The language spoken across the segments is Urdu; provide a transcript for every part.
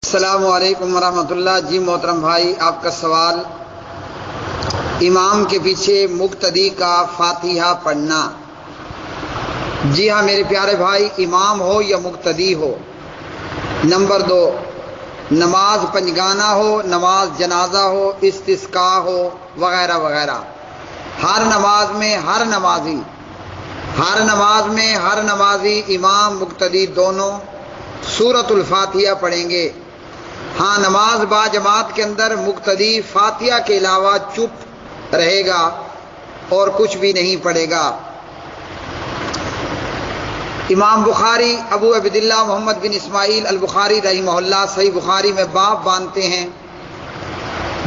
السلام علیکم ورحمۃ اللہ۔ جی محترم بھائی، آپ کا سوال، امام کے پیچھے مقتدی کا فاتحہ پڑھنا۔ جی ہاں میرے پیارے بھائی، امام ہو یا مقتدی ہو، نمبر 2، نماز پنجگانہ ہو، نماز جنازہ ہو، استسقاء ہو، وغیرہ وغیرہ، ہر نماز میں ہر نمازی امام مقتدی دونوں سورۃ الفاتحہ پڑھیں گے۔ ہاں، نماز با جماعت کے اندر مقتدی فاتحہ کے علاوہ چپ رہے گا اور کچھ بھی نہیں پڑھے گا۔ امام بخاری ابو عبداللہ محمد بن اسماعیل البخاری رحمہ اللہ صحیح بخاری میں باب باندھتے ہیں،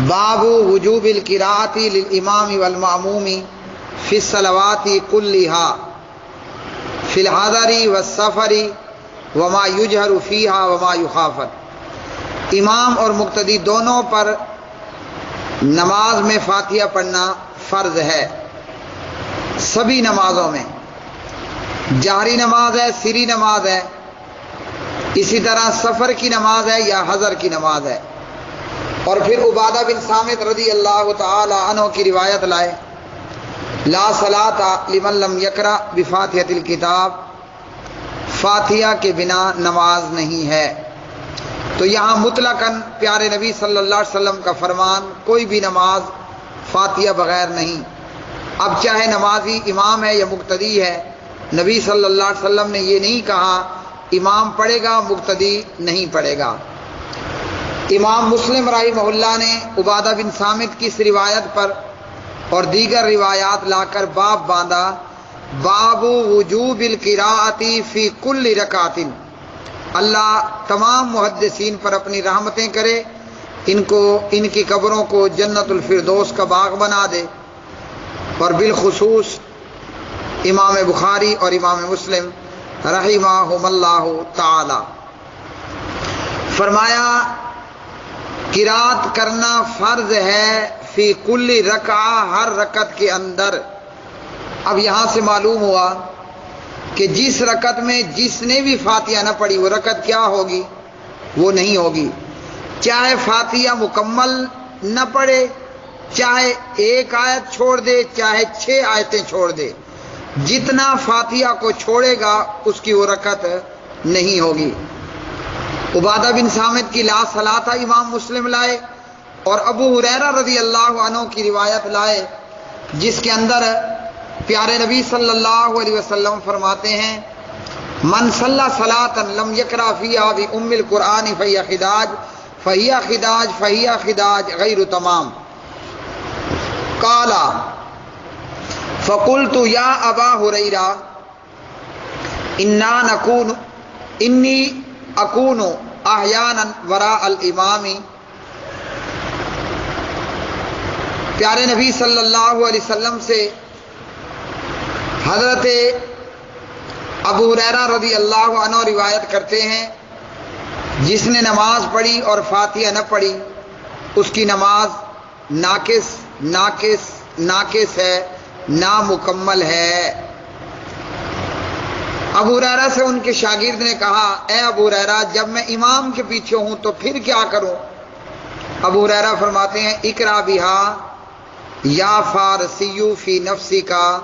باب وجوب القراءۃ للامام والمأموم فی الصلوات کلھا فی الحضر والسفر وما یجہر فیہا وما یخافت۔ امام اور مقتدی دونوں پر نماز میں فاتحہ پڑھنا فرض ہے، سبھی نمازوں میں، جہری نماز ہے، سری نماز ہے، اسی طرح سفر کی نماز ہے یا حضر کی نماز ہے۔ اور پھر عبادہ بن صامت رضی اللہ تعالی عنہ کی روایت لائے، لا صلاۃ لمن لم یقرأ بفاتحۃ الکتاب، فاتحہ کے بنا نماز نہیں ہے۔ تو یہاں مطلقاً پیارے نبی صلی اللہ علیہ وسلم کا فرمان، کوئی بھی نماز فاتحہ بغیر نہیں۔ اب چاہے نمازی امام ہے یا مقتدی ہے، نبی صلی اللہ علیہ وسلم نے یہ نہیں کہا امام پڑھے گا مقتدی نہیں پڑھے گا۔ امام مسلم رحمہ اللہ نے عبادہ بن صامت کی اس روایت پر اور دیگر روایات لا کر باب باندھا، باب وجوب القراءۃ فی کل رکعۃ۔ اللہ تمام محدثین پر اپنی رحمتیں کرے، ان کی قبروں کو جنت الفردوس کا باغ بنا دے، اور بالخصوص امام بخاری اور امام مسلم رحمہم اللہ تعالی۔ فرمایا قرات کرنا فرض ہے فی کل رکعہ، ہر رکعت کے اندر۔ اب یہاں سے معلوم ہوا کہ جس رکعت میں جس نے بھی فاتحہ نہ پڑھی وہ رکعت کیا ہوگی؟ وہ نہیں ہوگی، چاہے فاتحہ مکمل نہ پڑھے، چاہے ایک آیت چھوڑ دے، چاہے 6 آیتیں چھوڑ دے، جتنا فاتحہ کو چھوڑے گا اس کی وہ رکعت نہیں ہوگی۔ عبادہ بن صامت کی لا صلاۃ امام مسلم لائے، اور ابو ہریرہ رضی اللہ عنہ کی روایت لائے، جس کے اندر پیارے نبی صلی اللہ علیہ وسلم فرماتے ہیں، من صلی صلاۃ لم یقرأ فیہا بأم القرآن فہی خداج غیر تمام۔ قال فقلت یا ابا ہریرہ انی اکون احیانا وراء الامام۔ پیارے نبی صلی اللہ علیہ وسلم سے حضرت ابو ہریرہ رضی اللہ عنہ روایت کرتے ہیں، جس نے نماز پڑھی اور فاتحہ نہ پڑھی اس کی نماز ناقص ہے، نامکمل ہے۔ ابو ہریرہ سے ان کے شاگرد نے کہا، اے ابو ہریرہ، جب میں امام کے پیچھے ہوں تو پھر کیا کروں؟ ابو ہریرہ فرماتے ہیں، اقرا بہا یا فارسی فی نفسی کا،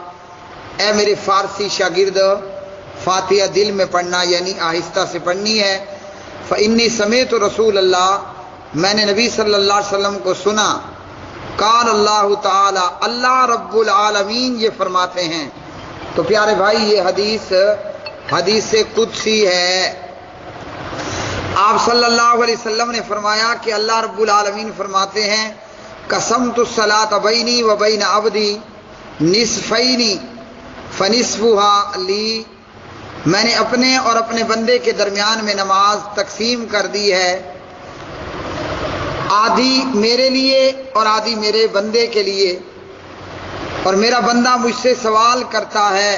اے میرے فارسی شاگرد، فاتحہ دل میں پڑھنا یعنی آہستہ سے پڑھنی ہے۔ فإنی سمعت رسول اللہ، میں نے نبی صلی اللہ علیہ وسلم کو سنا، قال اللہ تعالی، اللہ رب العالمین یہ فرماتے ہیں۔ تو پیارے بھائی، یہ حدیث قدسی ہے۔ آپ صلی اللہ علیہ وسلم نے فرمایا کہ اللہ رب العالمین فرماتے ہیں، قسمت الصلاۃ بینی و بین عبدی نصفین فنصفها لی، میں نے اپنے اور اپنے بندے کے درمیان میں نماز تقسیم کر دی ہے، آدھی میرے لیے اور آدھی میرے بندے کے لیے، اور میرا بندہ مجھ سے سوال کرتا ہے،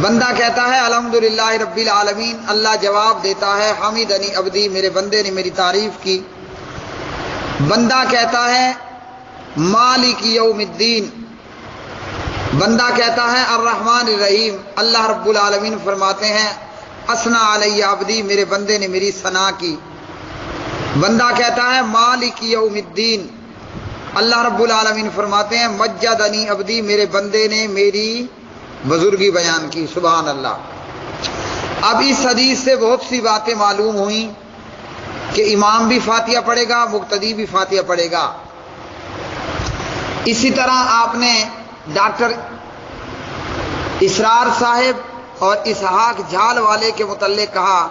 بندہ کہتا ہے الحمدللہ رب العالمین، اللہ جواب دیتا ہے حمدنی عبدی، میرے بندے نے میری تعریف کی۔ بندہ کہتا ہے مالک یوم الدین، بندہ کہتا ہے الرحمن الرحیم، اللہ رب العالمین فرماتے ہیں اثنا علی عبدی، میرے بندے نے میری ثنا کی۔ بندہ کہتا ہے مالک یوم الدین، اللہ رب العالمین فرماتے ہیں مجدنی عبدی، میرے بندے نے میری بزرگی بیان کی، سبحان اللہ۔ اب اس حدیث سے بہت سی باتیں معلوم ہوئیں کہ امام بھی فاتحہ پڑھے گا، مقتدی بھی فاتحہ پڑھے گا۔ اسی طرح آپ نے ڈاکٹر اسرار صاحب اور اسحاق جھال والے کے متعلق کہا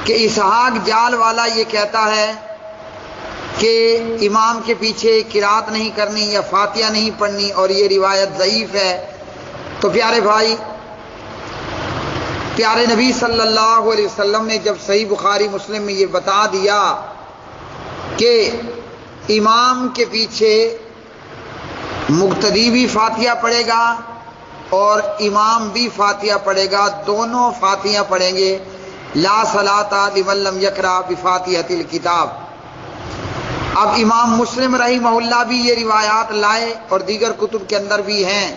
کہ اسحاق جھال والا یہ کہتا ہے کہ امام کے پیچھے قرات نہیں کرنی یا فاتحہ نہیں پڑھنی، اور یہ روایت ضعیف ہے۔ تو پیارے بھائی، پیارے نبی صلی اللہ علیہ وسلم نے جب صحیح بخاری مسلم میں یہ بتا دیا کہ امام کے پیچھے مقتدی بھی فاتحہ پڑھے گا اور امام بھی فاتحہ پڑھے گا، دونوں فاتحہ پڑھیں گے، لا صلاۃ لمن لم یقرأ بفاتحۃ الکتاب۔ اب امام مسلم رحمہ اللہ بھی یہ روایات لائے اور دیگر کتب کے اندر بھی ہیں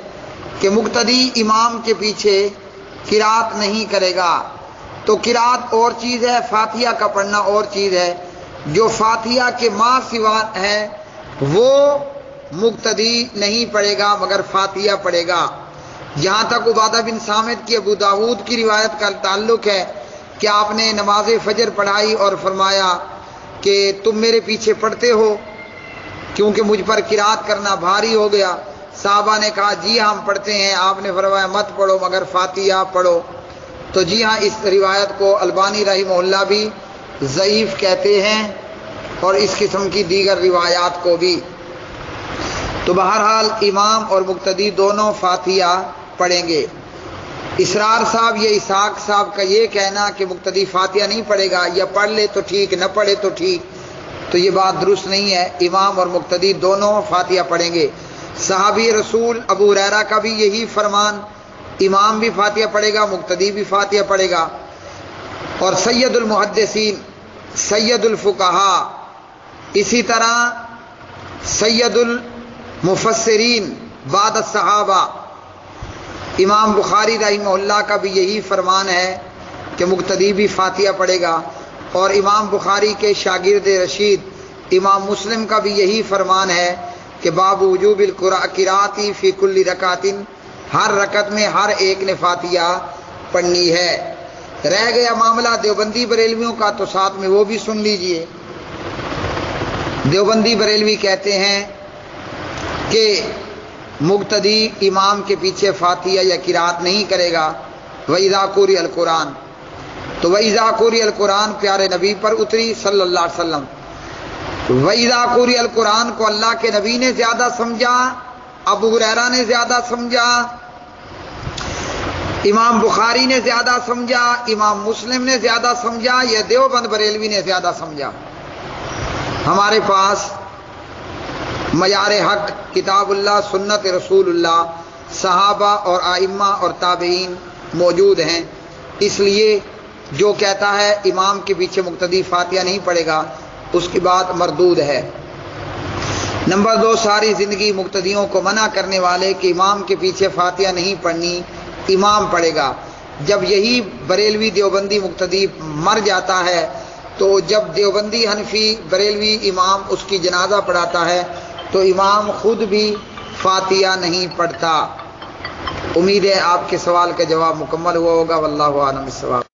کہ مقتدی امام کے پیچھے قرات نہیں کرے گا۔ تو قرات اور چیز ہے، فاتحہ کا پڑھنا اور چیز ہے۔ جو فاتحہ کے ما سوا ہے وہ مقتدی نہیں پڑھے گا مگر فاتحہ پڑھے گا۔ جہاں تک عبادہ بن صامت کی ابو داود کی روایت کا تعلق ہے کہ آپ نے نماز فجر پڑھائی اور فرمایا کہ تم میرے پیچھے پڑھتے ہو کیونکہ مجھ پر قرات کرنا بھاری ہو گیا۔ صحابہ نے کہا جی ہم پڑھتے ہیں۔ آپ نے فرمایا مت پڑھو مگر فاتحہ پڑھو۔ تو جی ہاں، اس روایت کو البانی رحمہ اللہ بھی ضعیف کہتے ہیں اور اس قسم کی دیگر روایات کو بھی۔ تو بہرحال امام اور مقتدی دونوں فاتحہ پڑھیں گے۔ اسرار صاحب یا اسحاق صاحب کا یہ کہنا کہ مقتدی فاتحہ نہیں پڑھے گا، یا پڑھ لے تو ٹھیک نہ پڑھے تو ٹھیک، تو یہ بات درست نہیں ہے۔ امام اور مقتدی دونوں فاتحہ پڑھیں گے۔ صحابی رسول ابو ہریرہ کا بھی یہی فرمان، امام بھی فاتحہ پڑھے گا، مقتدی بھی فاتحہ پڑھے گا۔ اور سید المحدثین، سید الفقہاء، اسی طرح سید المفسرین بعد الصحابہ، امام بخاری رحمہ اللہ کا بھی یہی فرمان ہے کہ مقتدی بھی فاتحہ پڑھے گا، اور امام بخاری کے شاگرد رشید امام مسلم کا بھی یہی فرمان ہے کہ باب وجوب القرأۃ فی کل رکعۃ، ہر رکعت میں ہر ایک نے فاتحہ پڑھنی ہے۔ رہ گیا معاملہ دیوبندی بریلویوں کا، تو ساتھ میں وہ بھی سن لیجئے۔ دیوبندی بریلوی کہتے ہیں کہ مقتدی امام کے پیچھے فاتحہ یا قرات نہیں کرے گا۔ وَإِذَا قُرِئَ الْقُرْآنُ، تو وَإِذَا قُرِئَ الْقُرْآنُ پیارے نبی پر اتری صلی اللہ علیہ وسلم۔ وَإِذَا قُرِئَ الْقُرْآنُ کو اللہ کے نبی نے زیادہ سمجھا، ابو ہریرہ نے زیادہ سمجھا، امام بخاری نے زیادہ سمجھا، امام مسلم نے زیادہ سمجھا، یا دیوبند بریلوی نے زیادہ سمجھا؟ ہمارے پاس معیار حق کتاب اللہ، سنت رسول اللہ، صحابہ اور ائمہ اور تابعین موجود ہیں۔ اس لیے جو کہتا ہے امام کے پیچھے مقتدی فاتحہ نہیں پڑھے گا، اس کی بات مردود ہے۔ نمبر 2، ساری زندگی مقتدیوں کو منع کرنے والے کہ امام کے پیچھے فاتحہ نہیں پڑھنی، امام پڑھے گا۔ جب یہی بریلوی دیوبندی مقتدی مر جاتا ہے تو جب دیوبندی حنفی بریلوی امام اس کی جنازہ پڑھاتا ہے تو امام خود بھی فاتحہ نہیں پڑھتا۔ امید ہے آپ کے سوال کا جواب مکمل ہوا ہوگا۔ واللہ اعلم بالصواب۔